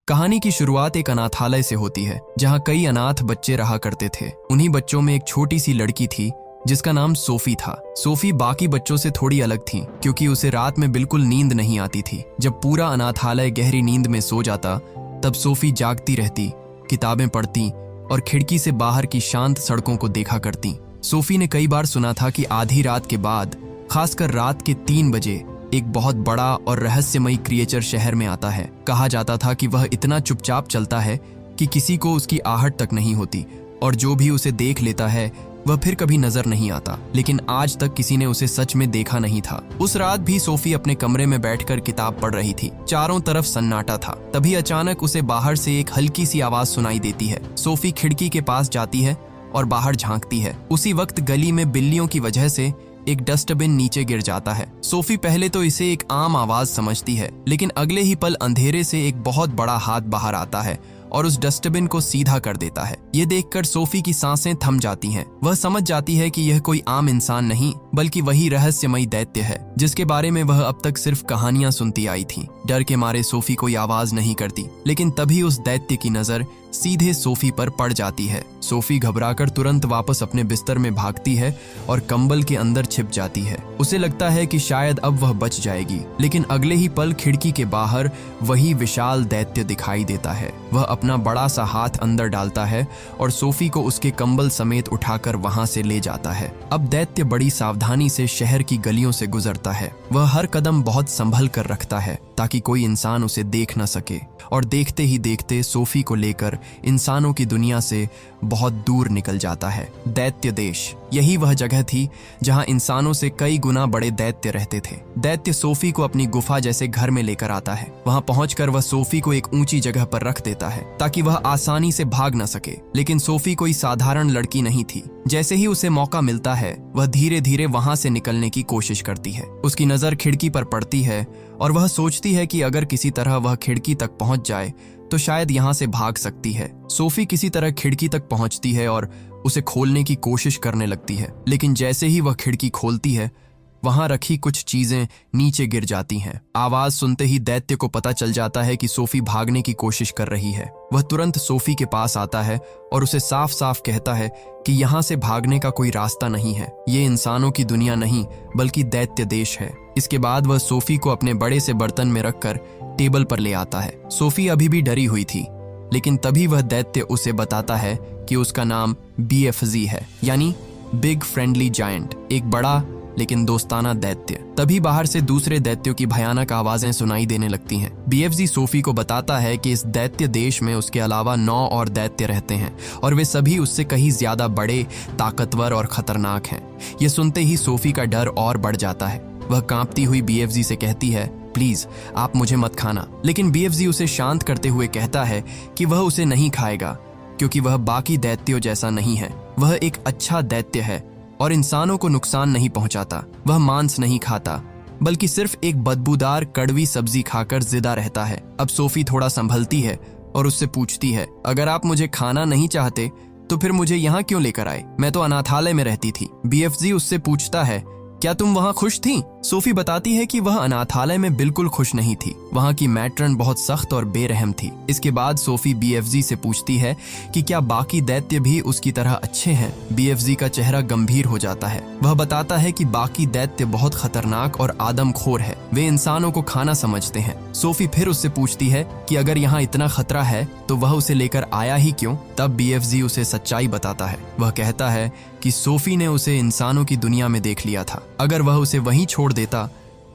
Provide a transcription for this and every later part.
कहानी की शुरुआत एक अनाथालय से होती है जहां कई अनाथ बच्चे रहा करते थे। उन्हीं बच्चों में एक छोटी सी लड़की थी जिसका नाम सोफी था। सोफी बाकी बच्चों से थोड़ी अलग थी क्योंकि उसे रात में बिल्कुल नींद नहीं आती थी। जब पूरा अनाथालय गहरी नींद में सो जाता तब सोफी जागती रहती, किताबें पढ़ती और खिड़की से बाहर की शांत सड़कों को देखा करती। सोफी ने कई बार सुना था कि आधी रात के बाद, खासकर रात के 3 बजे, एक बहुत बड़ा और रहस्यमयी क्रिएचर शहर में आता है। कहा जाता था कि वह इतना चुपचाप चलता है कि किसी को उसकी आहट तक नहीं होती और जो भी उसे देख लेता है वह फिर कभी नजर नहीं आता। लेकिन आज तक किसी ने उसे सच में देखा नहीं था। उस रात भी सोफी अपने कमरे में बैठकर किताब पढ़ रही थी। चारों तरफ सन्नाटा था। तभी अचानक उसे बाहर से एक हल्की सी आवाज सुनाई देती है। सोफी खिड़की के पास जाती है और बाहर झांकती है। उसी वक्त गली में बिल्लियों की वजह से एक डस्टबिन नीचे गिर जाता है। सोफी पहले तो इसे एक आम आवाज समझती है, लेकिन अगले ही पल अंधेरे से एक बहुत बड़ा हाथ बाहर आता है और उस डस्टबिन को सीधा कर देता है। ये देखकर सोफी की सांसें थम जाती हैं। वह समझ जाती है कि यह कोई आम इंसान नहीं बल्कि वही रहस्यमयी दैत्य है जिसके बारे में वह अब तक सिर्फ कहानियां सुनती आई थी। डर के मारे सोफी कोई आवाज नहीं करती, लेकिन तभी उस दैत्य की नजर सीधे सोफी पर पड़ जाती है। सोफी घबराकर तुरंत वापस अपने बिस्तर में भागती है और कंबल के अंदर छिप जाती है। उसे लगता है कि शायद अब वह बच जाएगी, लेकिन अगले ही पल खिड़की के बाहर वही विशाल दैत्य दिखाई देता है। वह अपना बड़ा सा हाथ अंदर डालता है और सोफी को उसके कंबल समेत उठाकर वहां से ले जाता है। अब दैत्य बड़ी सावधानी से शहर की गलियों से गुजरता है। वह हर कदम बहुत संभल कर रखता है ताकि कोई इंसान उसे देख न सके, और देखते ही देखते सोफी को लेकर इंसानों की दुनिया से बहुत दूर निकल जाता है। दैत्य देश, यही वह जगह थी जहां इंसानों से कई गुना बड़े दैत्य रहते थे। दैत्य सोफी को अपनी गुफा जैसे घर में लेकर आता है। वहां पहुंचकर वह सोफी को एक ऊंची जगह पर रख देता है ताकि वह आसानी से भाग न सके। लेकिन सोफी कोई साधारण लड़की नहीं थी। जैसे ही उसे मौका मिलता है वह धीरे धीरे वहां से निकलने की कोशिश करती है। उसकी नजर खिड़की पर पड़ती है और वह सोचती है कि अगर किसी तरह वह खिड़की तक पहुंच जाए तो शायद यहां से भाग सकती है। सोफी किसी तरह खिड़की तक पहुंचती है और उसे खोलने की कोशिश करने लगती है, लेकिन जैसे ही वह खिड़की खोलती है वहां रखी कुछ चीजें नीचे गिर जाती हैं। आवाज सुनते ही दैत्य को पता चल जाता है कि सोफी भागने की कोशिश कर रही है। वह तुरंत सोफी के पास आता है और उसे साफ साफ कहता है कि यहाँ से भागने का कोई रास्ता नहीं है। ये इंसानों की दुनिया नहीं बल्कि दैत्य देश है। इसके बाद वह सोफी को अपने बड़े से बर्तन में रखकर टेबल पर ले आता है। सोफी अभी भी डरी हुई थी, लेकिन तभी वह दैत्य उसे बताता है कि उसका नाम BFZ है, यानी बिग फ्रेंडली जायंट, एक बड़ा लेकिन दोस्ताना दैत्य। तभी बाहर से दूसरे दैत्यों की भयानक आवाजें सुनाई देने लगती हैं। BFZ सोफी को बताता है कि इस दैत्य देश में उसके अलावा 9 और दैत्य रहते हैं और वे सभी उससे कहीं ज्यादा बड़े, ताकतवर और खतरनाक हैं। ये सुनते ही सोफी का डर और बढ़ जाता है। वह कांपती हुई BFZ से कहती है, प्लीज आप मुझे मत खाना। लेकिन BFZ उसे शांत करते हुए कहता है कि वह उसे नहीं खाएगा क्योंकि वह बाकी दैत्यों जैसा नहीं है। वह एक अच्छा दैत्य है और इंसानों को नुकसान नहीं पहुंचाता। वह मांस नहीं खाता बल्कि सिर्फ एक बदबूदार कड़वी सब्जी खाकर जिंदा रहता है। अब सोफी थोड़ा संभलती है और उससे पूछती है, अगर आप मुझे खाना नहीं चाहते तो फिर मुझे यहाँ क्यों लेकर आए? मैं तो अनाथालय में रहती थी। BFZ उससे पूछता है, क्या तुम वहां खुश थी? सोफी बताती है कि वह अनाथालय में बिल्कुल खुश नहीं थी। वहां की मैट्रन बहुत सख्त और बेरहम थी। इसके बाद सोफी BFZ से पूछती है कि क्या बाकी दैत्य भी उसकी तरह अच्छे हैं? BFZ का चेहरा गंभीर हो जाता है। वह बताता है कि बाकी दैत्य बहुत खतरनाक और आदमखोर है। वे इंसानों को खाना समझते हैं। सोफी फिर उससे पूछती है कि अगर यहाँ इतना खतरा है तो वह उसे लेकर आया ही क्यों? तब BFZ उसे सच्चाई बताता है। वह कहता है कि सोफी ने उसे इंसानों की दुनिया में देख लिया था। अगर वह उसे वहीं छोड़ देता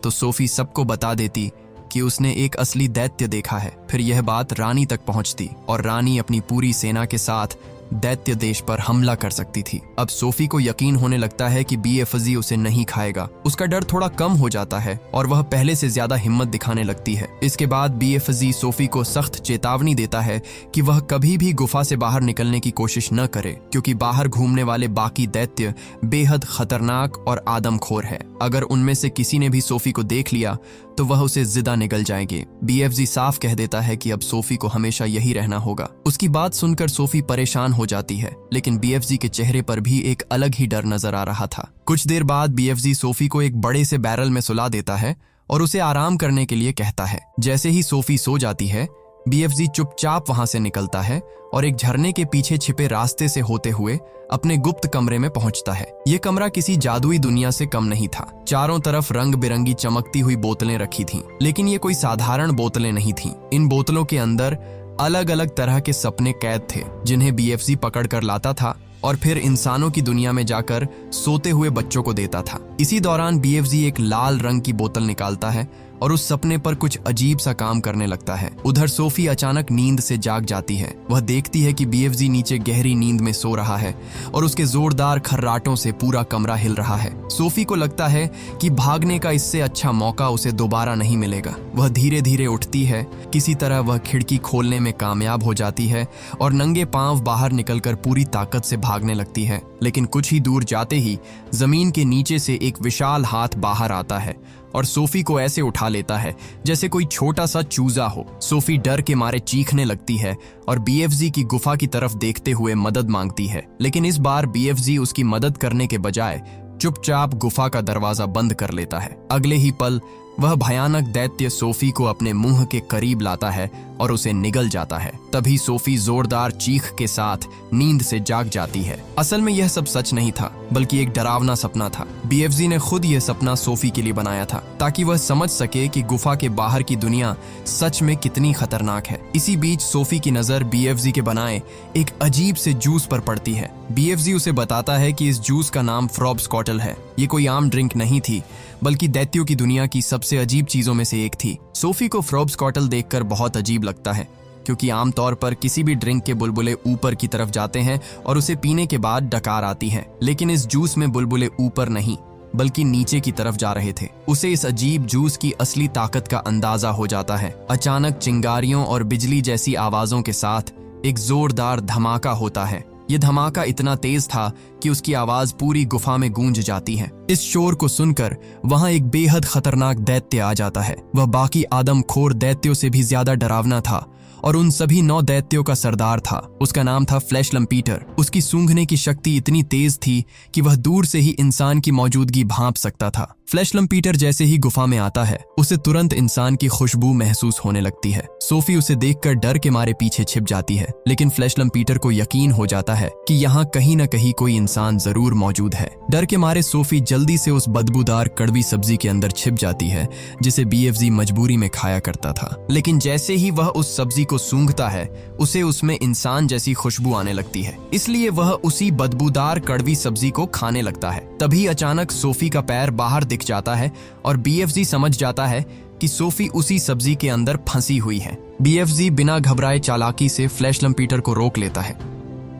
तो सोफी सबको बता देती कि उसने एक असली दैत्य देखा है। फिर यह बात रानी तक पहुंचती और रानी अपनी पूरी सेना के साथ दैत्य देश पर हमला कर सकती थी। अब सोफी को यकीन होने लगता है कि BFZ उसे नहीं खाएगा। उसका डर थोड़ा कम हो जाता है और वह पहले से ज्यादा हिम्मत दिखाने लगती है। इसके बाद BFZ सोफी को सख्त चेतावनी देता है कि वह कभी भी गुफा से बाहर निकलने की कोशिश न करे क्योंकि बाहर घूमने वाले बाकी दैत्य बेहद खतरनाक और आदमखोर है। अगर उनमें से किसी ने भी सोफी को देख लिया तो वह उसे जिंदा निगल जाएंगे। BFZ साफ कह देता है कि अब सोफी को हमेशा यही रहना होगा। उसकी बात सुनकर सोफी परेशान हो जाती है, लेकिन BFZ के चेहरे पर भी एक अलग ही डर नजर आ रहा था। कुछ देर बाद BFZ सोफी को एक बड़े से बैरल में सुला देता है और उसे आराम करने के लिए कहता है। जैसे ही सोफी सो जाती है बीएफजी चुपचाप वहां से निकलता है और एक झरने के पीछे छिपे रास्ते से होते हुए अपने गुप्त कमरे में पहुंचता है। यह कमरा किसी जादुई दुनिया से कम नहीं था। चारों तरफ रंग बिरंगी चमकती हुई बोतलें रखी थीं, लेकिन ये कोई साधारण बोतलें नहीं थीं। इन बोतलों के अंदर अलग अलग तरह के सपने कैद थे, जिन्हें बीएफजी पकड़ कर लाता था और फिर इंसानों की दुनिया में जाकर सोते हुए बच्चों को देता था। इसी दौरान बीएफजी एक लाल रंग की बोतल निकालता है और उस सपने पर कुछ अजीब सा काम करने लगता है। उधर सोफी अचानक नींद से जाग जाती है। वह देखती है कि बीएफजी नीचे गहरी नींद में सो रहा है और उसके जोरदार खर्राटों से पूरा कमरा हिल रहा है। सोफी को लगता है कि भागने का इससे अच्छा मौका उसे दोबारा नहीं मिलेगा। वह धीरे धीरे उठती है। किसी तरह वह खिड़की खोलने में कामयाब हो जाती है और नंगे पांव बाहर निकलकर पूरी ताकत से भागने लगती है। लेकिन कुछ ही दूर जाते ही जमीन के नीचे से एक विशाल हाथ बाहर आता है और सोफी को ऐसे उठा लेता है जैसे कोई छोटा सा चूजा हो। सोफी डर के मारे चीखने लगती है और बीएफजी की गुफा की तरफ देखते हुए मदद मांगती है, लेकिन इस बार बीएफजी उसकी मदद करने के बजाय चुपचाप गुफा का दरवाजा बंद कर लेता है। अगले ही पल वह भयानक दैत्य सोफी को अपने मुंह के करीब लाता है और उसे निगल जाता है। तभी सोफी जोरदार चीख के साथ नींद से जाग जाती है। असल में यह सब सच नहीं था, बल्कि एक डरावना सपना था। बीएफजी ने खुद यह सपना सोफी के लिए बनाया था ताकि वह समझ सके कि गुफा के बाहर की दुनिया सच में कितनी खतरनाक है। इसी बीच सोफी की नजर बीएफजी के बनाए एक अजीब से जूस पर पड़ती है। बीएफजी उसे बताता है कि इस जूस का नाम फ्रॉबस्कॉटल है। ये कोई आम ड्रिंक नहीं थी, बल्कि दैत्यों की दुनिया की सबसे अजीब चीजों में से एक थी। सोफी को फ्रॉबस्कॉटल देखकर बहुत अजीब लगता है, क्योंकि आमतौर पर किसी भी ड्रिंक के बुलबुले ऊपर की तरफ जाते हैं और उसे पीने के बाद डकार आती है, लेकिन इस जूस में बुलबुले ऊपर नहीं बल्कि नीचे की तरफ जा रहे थे। उसे इस अजीब जूस की असली ताकत का अंदाजा हो जाता है। अचानक चिंगारियों और बिजली जैसी आवाजों के साथ एक जोरदार धमाका होता है। यह धमाका इतना तेज था कि उसकी आवाज पूरी गुफा में गूंज जाती है। इस शोर को सुनकर वहां एक बेहद खतरनाक दैत्य आ जाता है। वह बाकी आदमखोर दैत्यों से भी ज्यादा डरावना था और उन सभी 9 दैत्यों का सरदार था। उसका नाम था फ्लैश लम्पीटर। उसकी सूंघने की शक्ति इतनी तेज थी कि वह दूर से ही इंसान की मौजूदगी भांप सकता था। फ्लैश लम्पीटर जैसे ही गुफा में आता है, उसे तुरंत इंसान की खुशबू महसूस होने लगती है। सोफी उसे देखकर डर के मारे पीछे छिप जाती है, लेकिन फ्लैश लम्पीटर को यकीन हो जाता है कि यहाँ कहीं न कहीं कोई इंसान जरूर मौजूद है। डर के मारे सोफी जल्दी से उस बदबूदार कड़वी सब्जी के अंदर छिप जाती है जिसे बीएफजी मजबूरी में खाया करता था। लेकिन जैसे ही वह उस सब्जी को सूंघता है, उसे उसमें इंसान जैसी खुशबू आने लगती है, इसलिए वह उसी बदबूदार कड़वी सब्जी को खाने लगता है। तभी अचानक सोफी का पैर बाहर दिख जाता है और बीएफजी समझ जाता है कि सोफी उसी सब्जी के अंदर फंसी हुई है। बीएफजी बिना घबराए चालाकी से फ्लैश लम्पीटर को रोक लेता है।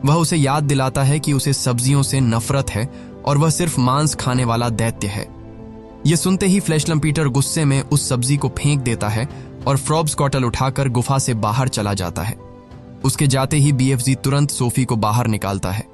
वह उसे याद दिलाता है कि उसे सब्जियों से नफरत है और वह सिर्फ मांस खाने वाला दैत्य है। यह सुनते ही फ्लैश लम्पीटर गुस्से में उस सब्जी को फेंक देता है और फ्रॉबस्कॉटल उठाकर गुफा से बाहर चला जाता है। उसके जाते ही बीएफजी तुरंत सोफी को बाहर निकालता है।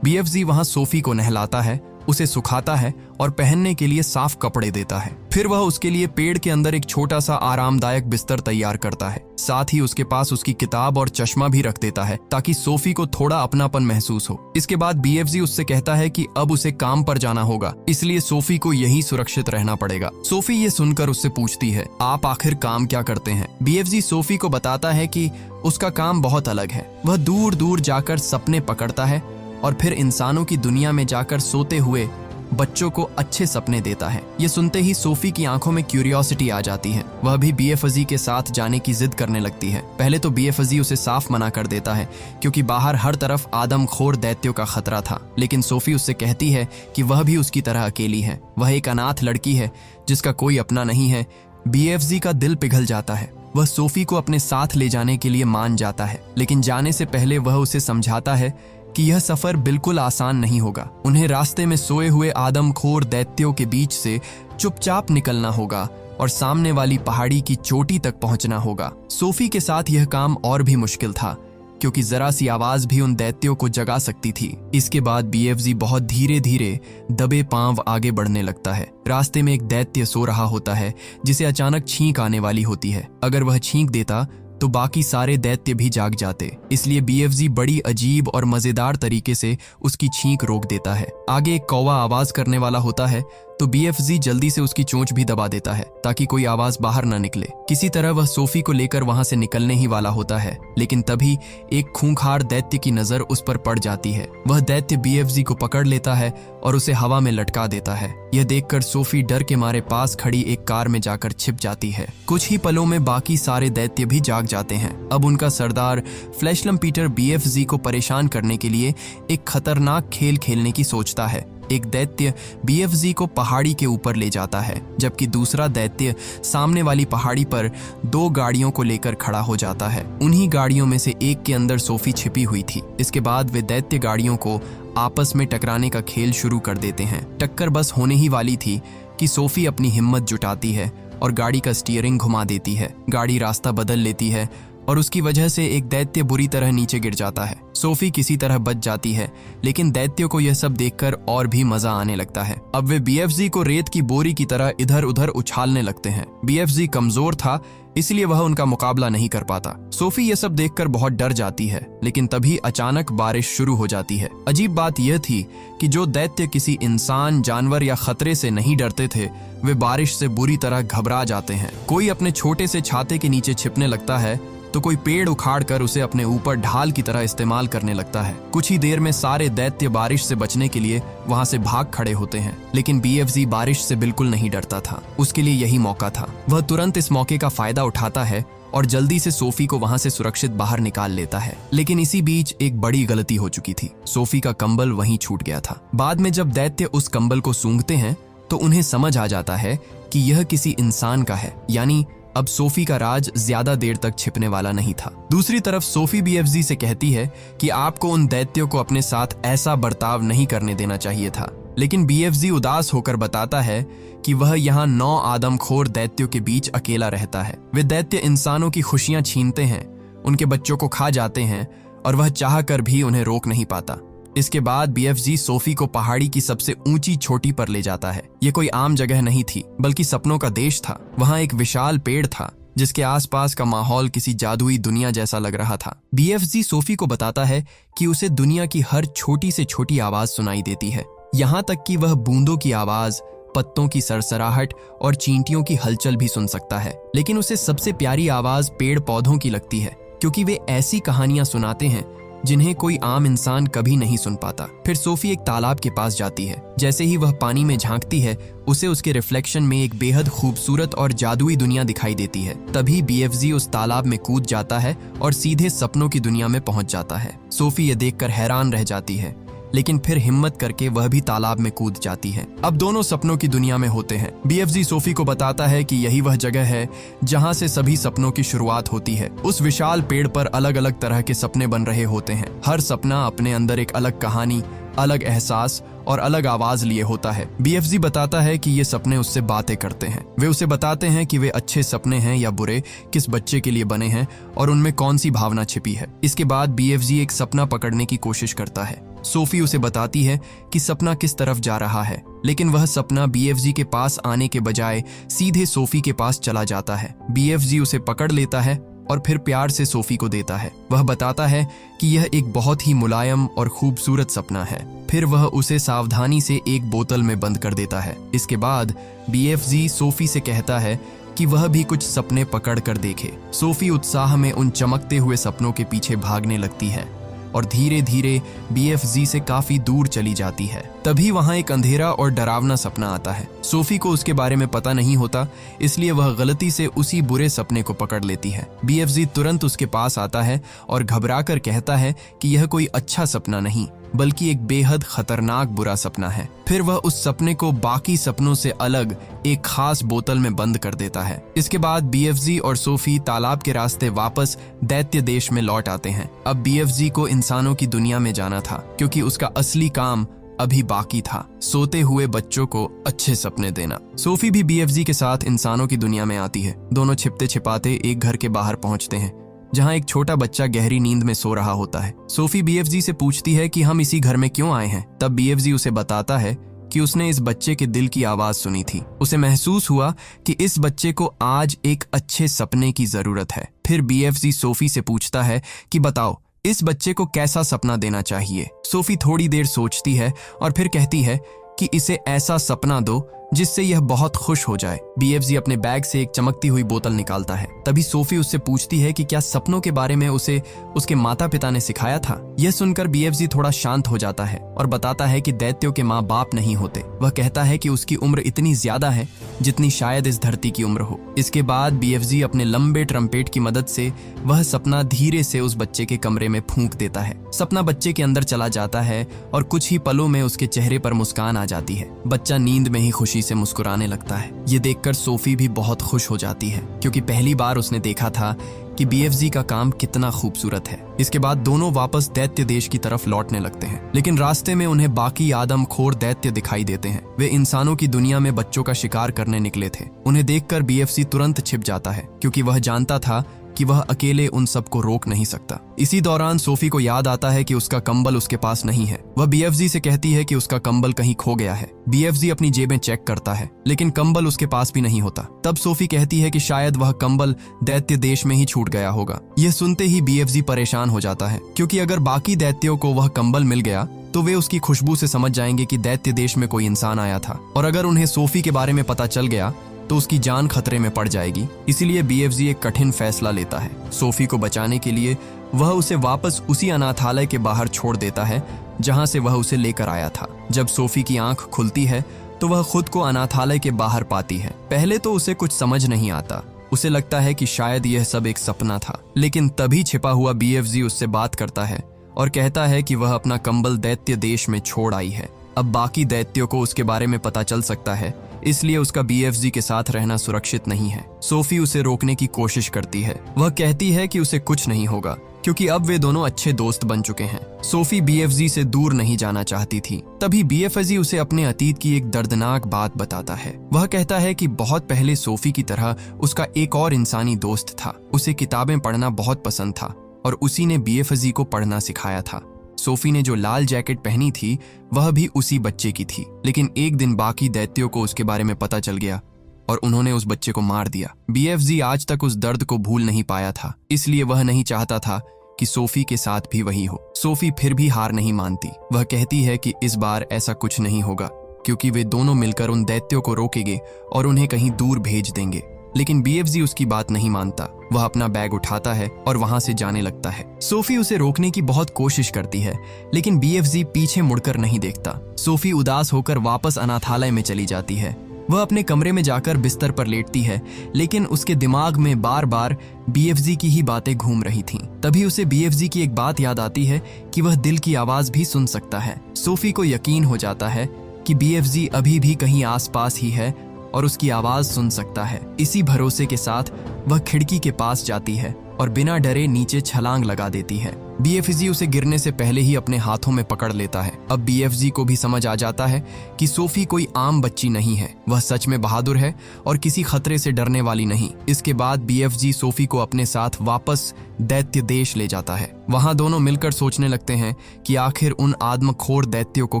बीएफजी वहां सोफी को नहलाता है, उसे सुखाता है और पहनने के लिए साफ कपड़े देता है। फिर वह उसके लिए पेड़ के अंदर एक छोटा सा आरामदायक बिस्तर तैयार करता है। साथ ही उसके पास उसकी किताब और चश्मा भी रख देता है ताकि सोफी को थोड़ा अपनापन महसूस हो। इसके बाद बीएफजी उससे कहता है कि अब उसे काम पर जाना होगा, इसलिए सोफी को यहीं सुरक्षित रहना पड़ेगा। सोफी ये सुनकर उससे पूछती है, आप आखिर काम क्या करते हैं? बीएफजी सोफी को बताता है कि उसका काम बहुत अलग है। वह दूर दूर जाकर सपने पकड़ता है और फिर इंसानों की दुनिया में जाकर सोते हुए बच्चों को अच्छे सपने देता है। ये सुनते ही सोफी की आंखों में क्यूरियोसिटी आ जाती है। वह भी बीएफजी के साथ जाने की जिद करने लगती है। पहले तो बीएफजी उसे साफ मना कर देता है, क्योंकि बाहर हर तरफ आदमखोर दैत्यों का खतरा था। लेकिन सोफी उससे कहती है कि वह भी उसकी तरह अकेली है। वह एक अनाथ लड़की है जिसका कोई अपना नहीं है। बीएफजी का दिल पिघल जाता है। वह सोफी को अपने साथ ले जाने के लिए मान जाता है, लेकिन जाने से पहले वह उसे समझाता है कि यह सफर बिल्कुल आसान नहीं होगा। उन्हें रास्ते में सोए हुए आदमखोर दैत्यों के बीच से चुपचाप निकलना होगा और सामने वाली पहाड़ी की चोटी तक पहुंचना होगा। सोफी के साथ यह काम और भी मुश्किल था, क्योंकि जरा सी आवाज भी उन दैत्यों को जगा सकती थी। इसके बाद बीएफजी बहुत धीरे धीरे दबे पांव आगे बढ़ने लगता है। रास्ते में एक दैत्य सो रहा होता है जिसे अचानक छींक आने वाली होती है। अगर वह छींक देता तो बाकी सारे दैत्य भी जाग जाते, इसलिए बीएफजी बड़ी अजीब और मजेदार तरीके से उसकी छींक रोक देता है। आगे एक कौवा आवाज करने वाला होता है तो BFZ जल्दी से उसकी चोंच भी दबा देता है ताकि कोई आवाज बाहर न निकले। किसी तरह वह सोफी को लेकर वहां से निकलने ही वाला होता है, लेकिन तभी एक खूंखार दैत्य की नजर उस पर पड़ जाती है। वह दैत्य BFZ को पकड़ लेता है और उसे हवा में लटका देता है। यह देखकर सोफी डर के मारे पास खड़ी एक कार में जाकर छिप जाती है। कुछ ही पलों में बाकी सारे दैत्य भी जाग जाते हैं। अब उनका सरदार फ्लैशलम पीटर BFZ को परेशान करने के लिए एक खतरनाक खेल खेलने की सोचता है। एक दैत्य BFZ को पहाड़ी के ऊपर ले जाता है, जबकि दूसरा दैत्य सामने वाली पहाड़ी पर 2 गाड़ियों को लेकर खड़ा हो जाता है। उन्हीं गाड़ियों में से एक के अंदर सोफी छिपी हुई थी। इसके बाद वे दैत्य गाड़ियों को आपस में टकराने का खेल शुरू कर देते हैं। टक्कर बस होने ही वाली थी कि सोफी अपनी हिम्मत जुटाती है और गाड़ी का स्टीयरिंग घुमा देती है। गाड़ी रास्ता बदल लेती है और उसकी वजह से एक दैत्य बुरी तरह नीचे गिर जाता है। सोफी किसी तरह बच जाती है, लेकिन दैत्यों को यह सब देखकर और भी मजा आने लगता है। अब वे BFZ को रेत की बोरी की तरह इधर उधर उछालने लगते हैं। BFZ कमजोर था, इसलिए वह उनका मुकाबला नहीं कर पाता। सोफी यह सब देखकर बहुत डर जाती है, लेकिन तभी अचानक बारिश शुरू हो जाती है। अजीब बात यह थी कि जो दैत्य किसी इंसान, जानवर या खतरे से नहीं डरते थे, वे बारिश से बुरी तरह घबरा जाते हैं। कोई अपने छोटे से छाते के नीचे छिपने लगता है, तो कोई पेड़ उखाड़कर उसे अपने ऊपर ढाल की तरह इस्तेमाल करने लगता है। कुछ ही देर में सारे दैत्य बारिश से बचने के लिए वहां से भाग खड़े होते हैं, लेकिन BFZ बारिश से बिल्कुल नहीं डरता था। उसके लिए यही मौका था। वह तुरंत इस मौके का फायदा उठाता है और जल्दी से सोफी को वहां से सुरक्षित बाहर निकाल लेता है। लेकिन इसी बीच एक बड़ी गलती हो चुकी थी। सोफी का कंबल वहीं छूट गया था। बाद में जब दैत्य उस कंबल को सूंघते हैं तो उन्हें समझ आ जाता है कि यह किसी इंसान का है, यानी अब सोफी का राज ज्यादा देर तक छिपने वाला नहीं था। दूसरी तरफ सोफी BFZ से कहती है कि आपको उन दैत्यों को अपने साथ ऐसा बर्ताव नहीं करने देना चाहिए था, लेकिन BFZ उदास होकर बताता है कि वह यहाँ 9 आदमखोर दैत्यों के बीच अकेला रहता है। वे दैत्य इंसानों की खुशियां छीनते हैं, उनके बच्चों को खा जाते हैं और वह चाह कर भी उन्हें रोक नहीं पाता। इसके बाद BFZ सोफी को पहाड़ी की सबसे ऊंची चोटी पर ले जाता है। ये कोई आम जगह नहीं थी, बल्कि सपनों का देश था। वहां एक विशाल पेड़ था जिसके आसपास का माहौल किसी जादुई दुनिया जैसा लग रहा था। BFZ सोफी को बताता है कि उसे दुनिया की हर छोटी से छोटी आवाज सुनाई देती है, यहाँ तक कि वह बूंदों की आवाज, पत्तों की सरसराहट और चींटियों की हलचल भी सुन सकता है। लेकिन उसे सबसे प्यारी आवाज पेड़ पौधों की लगती है, क्योंकि वे ऐसी कहानियां सुनाते हैं जिन्हें कोई आम इंसान कभी नहीं सुन पाता। फिर सोफी एक तालाब के पास जाती है। जैसे ही वह पानी में झांकती है, उसे उसके रिफ्लेक्शन में एक बेहद खूबसूरत और जादुई दुनिया दिखाई देती है। तभी BFZ उस तालाब में कूद जाता है और सीधे सपनों की दुनिया में पहुंच जाता है। सोफी ये देखकर हैरान रह जाती है, लेकिन फिर हिम्मत करके वह भी तालाब में कूद जाती है। अब दोनों सपनों की दुनिया में होते हैं। BFZ सोफी को बताता है कि यही वह जगह है जहां से सभी सपनों की शुरुआत होती है। उस विशाल पेड़ पर अलग अलग तरह के सपने बन रहे होते हैं। हर सपना अपने अंदर एक अलग कहानी, अलग एहसास और अलग आवाज लिए होता है। BFZ बताता है कि ये सपने उससे बातें करते हैं। वे उसे बताते हैं कि वे अच्छे सपने हैं या बुरे, किस बच्चे के लिए बने हैं और उनमें कौन सी भावना छिपी है। इसके बाद BFZ एक सपना पकड़ने की कोशिश करता है। सोफी उसे बताती है कि सपना किस तरफ जा रहा है, लेकिन वह सपना BFZ के पास आने के बजाय सीधे सोफी के पास चला जाता है। BFZ उसे पकड़ लेता है और फिर प्यार से सोफी को देता है। वह बताता है कि यह एक बहुत ही मुलायम और खूबसूरत सपना है। फिर वह उसे सावधानी से एक बोतल में बंद कर देता है। इसके बाद BFZ सोफी से कहता है कि वह भी कुछ सपने पकड़ कर देखे। सोफी उत्साह में उन चमकते हुए सपनों के पीछे भागने लगती है और धीरे धीरे BFZ से काफी दूर चली जाती है। तभी वहां एक अंधेरा और डरावना सपना आता है। सोफी को उसके बारे में पता नहीं होता, इसलिए वह गलती से उसी बुरे सपने को पकड़ लेती है। BFZ तुरंत उसके पास आता है और घबराकर कहता है कि यह कोई अच्छा सपना नहीं, बल्कि एक बेहद खतरनाक बुरा सपना है। फिर वह उस सपने को बाकी सपनों से अलग एक खास बोतल में बंद कर देता है। इसके बाद BFZ और सोफी तालाब के रास्ते वापस दैत्य देश में लौट आते हैं। अब BFZ को इंसानों की दुनिया में जाना था, क्योंकि उसका असली काम अभी बाकी था, सोते हुए बच्चों को अच्छे सपने देना। सोफी भी BFZ के साथ इंसानों की दुनिया में आती है। दोनों छिपते छिपाते एक घर के बाहर पहुंचते हैं, जहां एक छोटा बच्चा गहरी नींद में सो रहा होता है। सोफी BFZ से पूछती है कि हम इसी घर में क्यों आए हैं। तब BFZ उसे बताता है कि उसने इस बच्चे के दिल की आवाज सुनी थी। उसे महसूस हुआ कि इस बच्चे को आज एक अच्छे सपने की जरूरत है। फिर BFZ सोफी से पूछता है कि बताओ, इस बच्चे को कैसा सपना देना चाहिए। सोफी थोड़ी देर सोचती है और फिर कहती है कि इसे ऐसा सपना दो जिससे यह बहुत खुश हो जाए। बीएफजी अपने बैग से एक चमकती हुई बोतल निकालता है। तभी सोफी उससे पूछती है कि क्या सपनों के बारे में उसे उसके माता पिता ने सिखाया था। यह सुनकर बीएफजी थोड़ा शांत हो जाता है और बताता है कि दैत्यों के माँ बाप नहीं होते। वह कहता है कि उसकी उम्र इतनी ज्यादा है जितनी शायद इस धरती की उम्र हो। इसके बाद बीएफजी अपने लंबे ट्रम्पेट की मदद से वह सपना धीरे से उस बच्चे के कमरे में फूंक देता है। सपना बच्चे के अंदर चला जाता है और कुछ ही पलों में उसके चेहरे पर मुस्कान आ जाती है। बच्चा नींद में ही खुशी से मुस्कुराने लगता है। ये देखकर सोफी भी बहुत खुश हो जाती है क्योंकि पहली बार उसने देखा था कि बीएफजी का काम कितना खूबसूरत है। इसके बाद दोनों वापस दैत्य देश की तरफ लौटने लगते हैं, लेकिन रास्ते में उन्हें बाकी आदमखोर दैत्य दिखाई देते हैं। वे इंसानों की दुनिया में बच्चों का शिकार करने निकले थे। उन्हें देखकर बीएफजी तुरंत छिप जाता है क्योंकि वह जानता था कि वह अकेले उन सबको रोक नहीं सकता। इसी दौरान सोफी को याद आता है कि उसका कंबल उसके पास नहीं है। वह बीएफजी से कहती है कि उसका कंबल कहीं खो गया है। बीएफजी अपनी जेबें चेक करता है लेकिन कंबल उसके पास भी नहीं होता। तब सोफी कहती है कि शायद वह कंबल दैत्य देश में ही छूट गया होगा। यह सुनते ही बीएफजी परेशान हो जाता है क्योंकि अगर बाकी दैत्यों को वह कंबल मिल गया तो वे उसकी खुशबू से समझ जाएंगे कि दैत्य देश में कोई इंसान आया था, और अगर उन्हें सोफी के बारे में पता चल गया तो उसकी जान खतरे में पड़ जाएगी। इसीलिए बीएफजी एक कठिन फैसला लेता है। सोफी को बचाने के लिए वह उसे वापस उसी अनाथालय के बाहर छोड़ देता है जहां से वह उसे लेकर आया था। जब सोफी की आंख खुलती है तो वह खुद को अनाथालय के बाहर पाती है। पहले तो उसे कुछ समझ नहीं आता। उसे लगता है कि शायद यह सब एक सपना था, लेकिन तभी छिपा हुआ बीएफजी उससे बात करता है और कहता है कि वह अपना कंबल दैत्य देश में छोड़ आई है। अब बाकी दैत्यों को उसके बारे में पता चल सकता है, इसलिए उसका बीएफजी के साथ रहना सुरक्षित नहीं है। सोफी उसे रोकने की कोशिश करती है। वह कहती है कि उसे कुछ नहीं होगा क्योंकि अब वे दोनों अच्छे दोस्त बन चुके हैं। सोफी बीएफजी से दूर नहीं जाना चाहती थी। तभी बीएफजी उसे अपने अतीत की एक दर्दनाक बात बताता है। वह कहता है कि बहुत पहले सोफी की तरह उसका एक और इंसानी दोस्त था। उसे किताबें पढ़ना बहुत पसंद था और उसी ने बीएफजी को पढ़ना सिखाया था। सोफी ने जो लाल जैकेट पहनी थी वह भी उसी बच्चे की थी, लेकिन एक दिन बाकी दैत्यों को उसके बारे में पता चल गया और उन्होंने उस बच्चे को मार दिया। बीएफजी आज तक उस दर्द को भूल नहीं पाया था, इसलिए वह नहीं चाहता था कि सोफी के साथ भी वही हो। सोफी फिर भी हार नहीं मानती। वह कहती है कि इस बार ऐसा कुछ नहीं होगा क्योंकि वे दोनों मिलकर उन दैत्यों को रोकेंगे और उन्हें कहीं दूर भेज देंगे। लेकिन बीएफजी उसकी बात नहीं मानता। वह अपना बैग उठाता है और वहां से जाने लगता है। सोफी उसे रोकने की बहुत कोशिश करती है, लेकिन बीएफजी पीछे मुड़कर नहीं देखता। सोफी उदास होकर वापस अनाथालय में चली जाती है। वह अपने कमरे में जाकर बिस्तर पर लेटती है, लेकिन उसके दिमाग में बार बार बीएफजी की ही बातें घूम रही थीं। तभी उसे बीएफजी की एक बात याद आती है कि वह दिल की आवाज भी सुन सकता है। सोफी को यकीन हो जाता है कि बीएफजी अभी भी कहीं आसपास ही है और उसकी आवाज सुन सकता है। इसी भरोसे के साथ वह खिड़की के पास जाती है और बिना डरे नीचे छलांग लगा देती है। बीएफजी उसे गिरने से पहले ही अपने हाथों में पकड़ लेता है। अब बीएफजी को भी समझ आ जाता है कि सोफी कोई आम बच्ची नहीं है। वह सच में बहादुर है और किसी खतरे से डरने वाली नहीं। इसके बाद बीएफजी सोफी को अपने साथ वापस दैत्य देश ले जाता है। वहां दोनों मिलकर सोचने लगते हैं कि आखिर उन आदमखोर दैत्यों को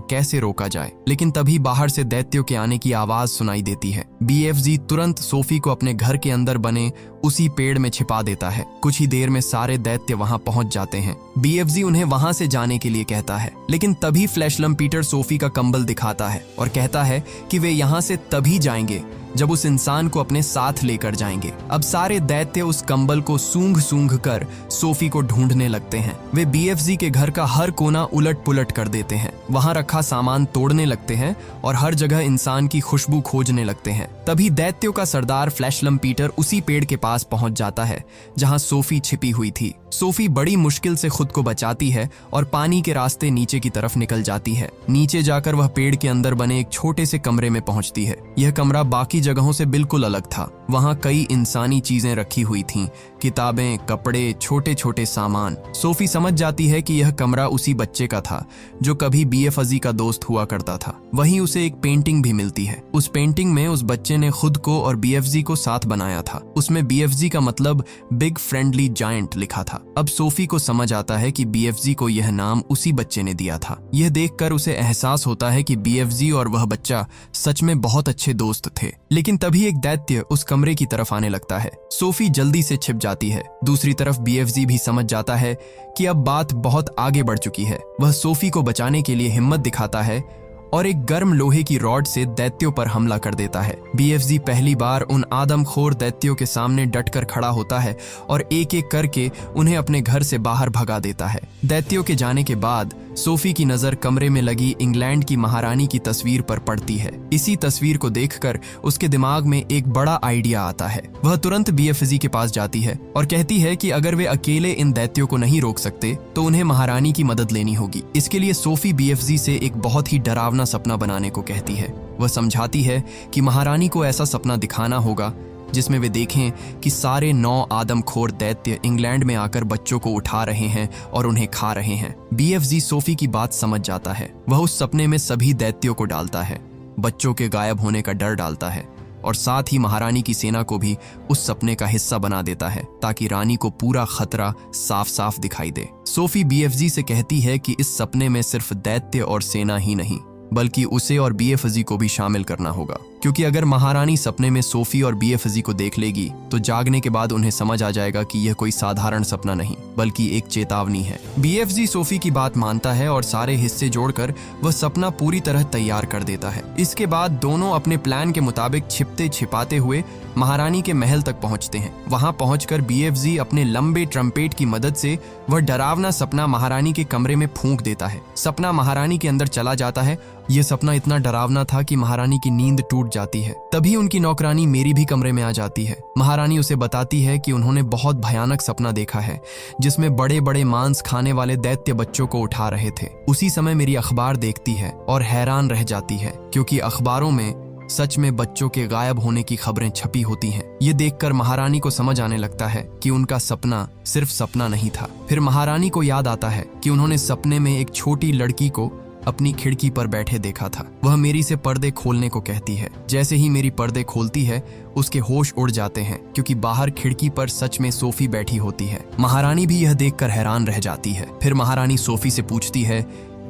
कैसे रोका जाए। लेकिन तभी बाहर से दैत्यों के आने की आवाज सुनाई देती है। बीएफजी तुरंत सोफी को अपने घर के अंदर बने उसी पेड़ में छिपा देता है। कुछ ही देर में सारे दैत्य वहां पहुंच जाते हैं। बीएफजी उन्हें वहां से जाने के लिए कहता है, लेकिन तभी फ्लैशलम पीटर सोफी का कंबल दिखाता है और कहता है कि वे यहां से तभी जाएंगे जब उस इंसान को अपने साथ लेकर जाएंगे। अब सारे दैत्य उस कंबल को सूंघ सूंघ कर सोफी को ढूंढने लगते हैं। वे बीएफजी के घर का हर कोना उलट पुलट कर देते हैं। वहां रखा सामान तोड़ने लगते हैं और हर जगह इंसान की खुशबू खोजने लगते हैं। तभी दैत्यों का सरदार फ्लैशलम पीटर उसी पेड़ के पास पहुंच जाता है जहां सोफी छिपी हुई थी। सोफी बड़ी मुश्किल से खुद को बचाती है और पानी के रास्ते नीचे की तरफ निकल जाती है। नीचे जाकर वह पेड़ के अंदर बने एक छोटे से कमरे में पहुंचती है। यह कमरा बाकी जगहों से बिल्कुल अलग था। वहां कई इंसानी चीजें रखी हुई थीं, किताबें, कपड़े, छोटे छोटे सामान। सोफी समझ जाती है कि यह कमरा उसी बच्चे का था जो कभी बीएफजी का दोस्त हुआ करता था। वहीं उसे एक पेंटिंग भी मिलती है। उस पेंटिंग में उस बच्चे ने खुद को और बीएफजी को साथ बनाया था। उसमें बीएफजी का मतलब बिग फ्रेंडली जायंट लिखा था। अब सोफी को समझ आता है कि बीएफजी को यह नाम उसी बच्चे ने दिया था। यह देखकर उसे एहसास होता है कि बीएफजी और वह बच्चा सच में बहुत अच्छे दोस्त थे। लेकिन तभी एक दैत्य उस कमरे की तरफ आने लगता है। सोफी जल्दी से छिप जाती है। दूसरी तरफ बीएफजी भी समझ जाता है कि अब बात बहुत आगे बढ़ चुकी है। वह सोफी को बचाने के लिए हिम्मत दिखाता है और एक गर्म लोहे की रॉड से दैत्यों पर हमला कर देता है। बीएफजी पहली बार उन आदमखोर दैत्यों के सामने डटकर खड़ा होता है और एक एक करके उन्हें अपने घर से बाहर भगा देता है। दैत्यों के जाने के बाद सोफी की नजर कमरे में लगी इंग्लैंड की महारानी की तस्वीर पर पड़ती है। इसी तस्वीर को देखकर उसके दिमाग में एक बड़ा आइडिया आता है। वह तुरंत बीएफजी के पास जाती है और कहती है कि अगर वे अकेले इन दैत्यों को नहीं रोक सकते तो उन्हें महारानी की मदद लेनी होगी। इसके लिए सोफी बीएफजी से एक बहुत ही डरावना सपना बनाने को कहती है। वह समझाती है कि महारानी को ऐसा सपना दिखाना होगा जिसमें वे देखें कि सारे 9 आदमखोर दैत्य इंग्लैंड में आकर बच्चों को उठा रहे हैं और उन्हें खा रहे हैं। बीएफजी सोफी की बात समझ जाता है। वह उस सपने में सभी दैत्यों को डालता है, बच्चों के गायब होने का डर डालता है और साथ ही महारानी की सेना को भी उस सपने का हिस्सा बना देता है ताकि रानी को पूरा खतरा साफ साफ दिखाई दे। सोफी बीएफजी से कहती है कि इस सपने में सिर्फ दैत्य और सेना ही नहीं बल्कि उसे और बीएफजी को भी शामिल करना होगा, क्योंकि अगर महारानी सपने में सोफी और बीएफजी को देख लेगी तो जागने के बाद उन्हें समझ आ जाएगा कि यह कोई साधारण सपना नहीं बल्कि एक चेतावनी है। बीएफजी सोफी की बात मानता है और सारे हिस्से जोड़कर वह सपना पूरी तरह तैयार कर देता है। इसके बाद दोनों अपने प्लान के मुताबिक छिपते छिपाते हुए महारानी के महल तक पहुंचते हैं। वहां पहुंचकर बीएफजी अपने लंबे ट्रम्पेट की मदद से वह डरावना सपना महारानी के कमरे में फूंक देता है। सपना महारानी के अंदर चला जाता है। यह सपना इतना डरावना था कि महारानी की नींद टूट जाती है। तभी उनकी नौकरानी मेरी भी कमरे में आ जाती है। महारानी उसे बताती है कि उन्होंने बहुत भयानक सपना देखा है जिसमें बड़े बड़े मांस खाने वाले दैत्य बच्चों को उठा रहे थे। उसी समय मेरी अखबार देखती है और हैरान रह जाती है क्योंकि अखबारों में सच में बच्चों के गायब होने की खबरें छपी होती हैं। ये देखकर महारानी को समझ आने लगता है कि उनका सपना सिर्फ सपना नहीं था। फिर महारानी को याद आता है कि उन्होंने सपने में एक छोटी लड़की को अपनी खिड़की पर बैठे देखा था। वह मेरी से पर्दे खोलने को कहती है। जैसे ही मेरी पर्दे खोलती है उसके होश उड़ जाते हैं क्योंकि बाहर खिड़की पर सच में सोफी बैठी होती है। महारानी भी यह देखकर हैरान रह जाती है। फिर महारानी सोफी से पूछती है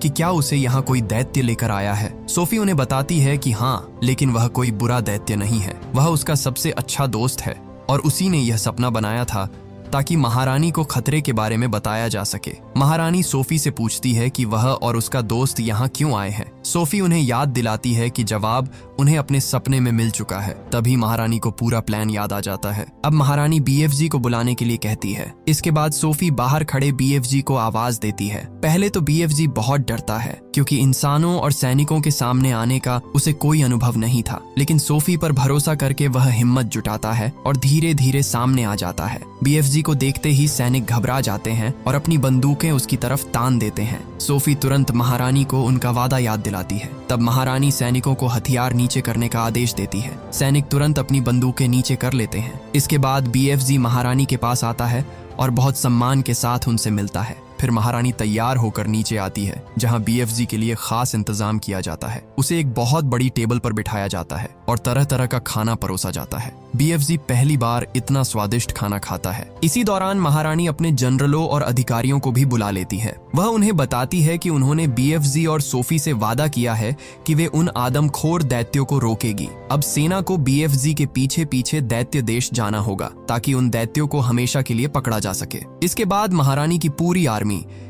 कि क्या उसे यहाँ कोई दैत्य लेकर आया है। सोफी उन्हें बताती है कि हाँ, लेकिन वह कोई बुरा दैत्य नहीं है। वह उसका सबसे अच्छा दोस्त है और उसी ने यह सपना बनाया था ताकि महारानी को खतरे के बारे में बताया जा सके। महारानी सोफी से पूछती है कि वह और उसका दोस्त यहाँ क्यों आए हैं। सोफी उन्हें याद दिलाती है कि जवाब उन्हें अपने सपने में मिल चुका है। तभी महारानी को पूरा प्लान याद आ जाता है। अब महारानी बीएफजी को बुलाने के लिए कहती है। इसके बाद सोफी बाहर खड़े बीएफजी को आवाज देती है। पहले तो बीएफजी बहुत डरता है क्योंकि इंसानों और सैनिकों के सामने आने का उसे कोई अनुभव नहीं था, लेकिन सोफी पर भरोसा करके वह हिम्मत जुटाता है और धीरे धीरे सामने आ जाता है। बीएफजी को देखते ही सैनिक घबरा जाते हैं और अपनी बंदूकें उसकी तरफ तान देते हैं। सोफी तुरंत महारानी को उनका वादा याद दिलाती है। तब महारानी सैनिकों को हथियार नीचे करने का आदेश देती है। सैनिक तुरंत अपनी बंदूकें नीचे कर लेते हैं। इसके बाद बीएफजी महारानी के पास आता है और बहुत सम्मान के साथ उनसे मिलता है। फिर महारानी तैयार होकर नीचे आती है जहां बीएफजी के लिए खास इंतजाम किया जाता है। उसे एक बहुत बड़ी टेबल पर बिठाया जाता है और तरह तरह का खाना परोसा जाता है। बीएफजी पहली बार इतना स्वादिष्ट खाना खाता है। इसी दौरान महारानी अपने जनरलों और अधिकारियों को भी बुला लेती है। वह उन्हें बताती है कि उन्होंने बीएफजी और सोफी से वादा किया है कि वे उन आदमखोर दैत्यों को रोकेगी। अब सेना को बीएफजी के पीछे पीछे दैत्य देश जाना होगा ताकि उन दैत्यों को हमेशा के लिए पकड़ा जा सके। इसके बाद महारानी की पूरी आर्मी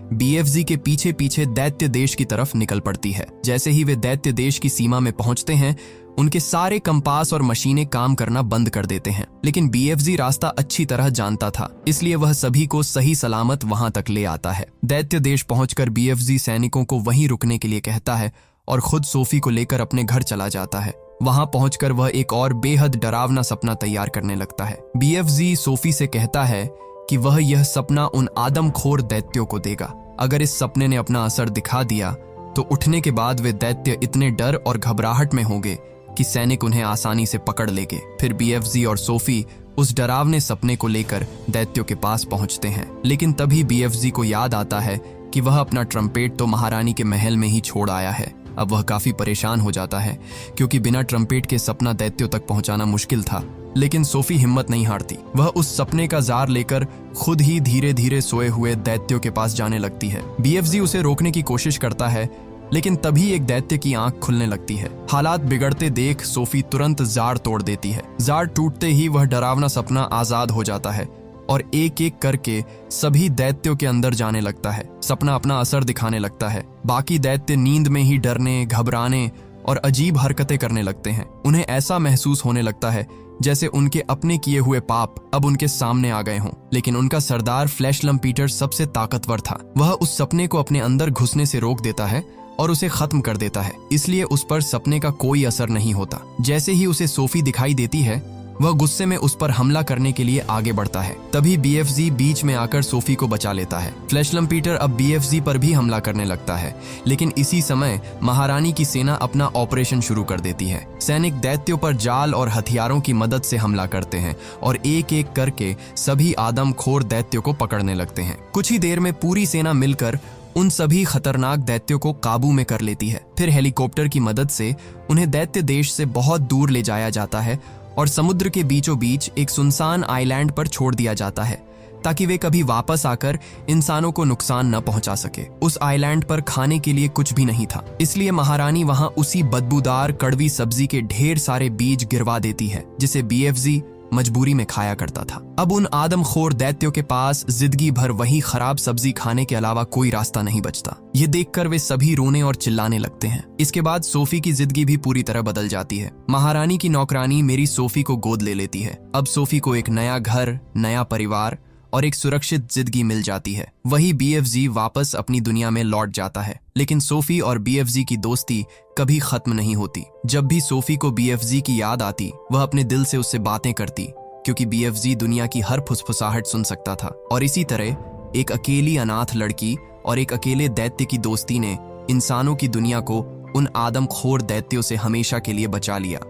बीएफजी के पीछे पीछे दैत्य देश की तरफ निकल पड़ती है। जैसे ही वे दैत्य देश की सीमा में पहुंचते हैं उनके सारे कंपास और मशीनें काम करना बंद कर देते हैं, लेकिन बीएफजी रास्ता अच्छी तरह जानता था, इसलिए वह सभी को सही सलामत वहां तक ले आता है। दैत्य देश पहुंचकर बीएफजी सैनिकों को वहीं रुकने के लिए कहता है और खुद सोफी को लेकर अपने घर चला जाता है। वहां पहुंचकर वह एक और बेहद डरावना सपना तैयार करने लगता है। बीएफजी सोफी से कहता है कि वह यह सपना उन आदमखोर दैत्यों को देगा। अगर इस सपने ने अपना असर दिखा दिया तो उठने के बाद वे दैत्य इतने डर और घबराहट में होंगे कि सैनिक उन्हें आसानी से पकड़ लेंगे। फिर बीएफजी और सोफी उस डरावने सपने को लेकर दैत्यों के पास पहुंचते हैं, लेकिन तभी बीएफजी को याद आता है कि वह अपना ट्रम्पेट तो महारानी के महल में ही छोड़ आया है। अब वह काफी परेशान हो जाता है क्योंकि बिना ट्रम्पेट के सपना दैत्यों तक पहुंचाना मुश्किल था, लेकिन सोफी हिम्मत नहीं हारती। वह उस सपने का जार लेकर खुद ही धीरे धीरे सोए हुए दैत्यों के पास जाने लगती है। बीएफजी उसे रोकने की कोशिश करता है, लेकिन तभी एक दैत्य की आंख खुलने लगती है। हालात बिगड़ते देख सोफी तुरंत जार तोड़ देती है। जार टूटते ही वह डरावना सपना आजाद हो जाता है और एक एक करके सभी दैत्यों के अंदर जाने लगता है। सपना अपना असर दिखाने लगता है। बाकी दैत्य नींद में ही डरने, घबराने और अजीब हरकतें करने लगते हैं। उन्हें ऐसा महसूस होने लगता है जैसे उनके अपने किए हुए पाप अब उनके सामने आ गए हों। लेकिन उनका सरदार फ्लैश लम्पीटर सबसे ताकतवर था। वह उस सपने को अपने अंदर घुसने से रोक देता है और उसे खत्म कर देता है, इसलिए उस पर सपने का कोई असर नहीं होता। जैसे ही उसे सोफी दिखाई देती है, वह गुस्से में उस पर हमला करने के लिए आगे बढ़ता है। तभी बीएफजी बीच में आकर सोफी को बचा लेता है। फ्लैश लम्पीटर अब बीएफजी पर भी हमला करने लगता है, लेकिन इसी समय महारानी की सेना अपना ऑपरेशन शुरू कर देती है। सैनिक दैत्यों पर जाल और हथियारों की मदद से हमला करते हैं और एक एक करके सभी आदमखोर दैत्यों को पकड़ने लगते हैं। कुछ ही देर में पूरी सेना मिलकर उन सभी खतरनाक दैत्यों को काबू में कर लेती है। फिर हेलीकॉप्टर की मदद से उन्हें दैत्य देश से बहुत दूर ले जाया जाता है और समुद्र के बीचों बीच एक सुनसान आइलैंड पर छोड़ दिया जाता है, ताकि वे कभी वापस आकर इंसानों को नुकसान न पहुंचा सके। उस आइलैंड पर खाने के लिए कुछ भी नहीं था, इसलिए महारानी वहां उसी बदबूदार कड़वी सब्जी के ढेर सारे बीज गिरवा देती है, जिसे बीएफजी मजबूरी में खाया करता था। अब उन आदमखोर दैत्यों के पास जिंदगी भर वही खराब सब्जी खाने के अलावा कोई रास्ता नहीं बचता। ये देखकर वे सभी रोने और चिल्लाने लगते हैं। इसके बाद सोफी की जिंदगी भी पूरी तरह बदल जाती है। महारानी की नौकरानी मेरी सोफी को गोद ले लेती है। अब सोफी को एक नया घर, नया परिवार और एक सुरक्षित जिंदगी मिल जाती है। वही बीएफजी वापस अपनी दुनिया में लौट जाता है, लेकिन सोफी और बीएफजी की दोस्ती कभी खत्म नहीं होती। जब भी सोफी को बीएफजी की याद आती, वह अपने दिल से उससे बातें करती, क्योंकि बीएफजी दुनिया की हर फुसफुसाहट सुन सकता था। और इसी तरह एक अकेली अनाथ लड़की और एक अकेले दैत्य की दोस्ती ने इंसानों की दुनिया को उन आदमखोर दैत्यों से हमेशा के लिए बचा लिया।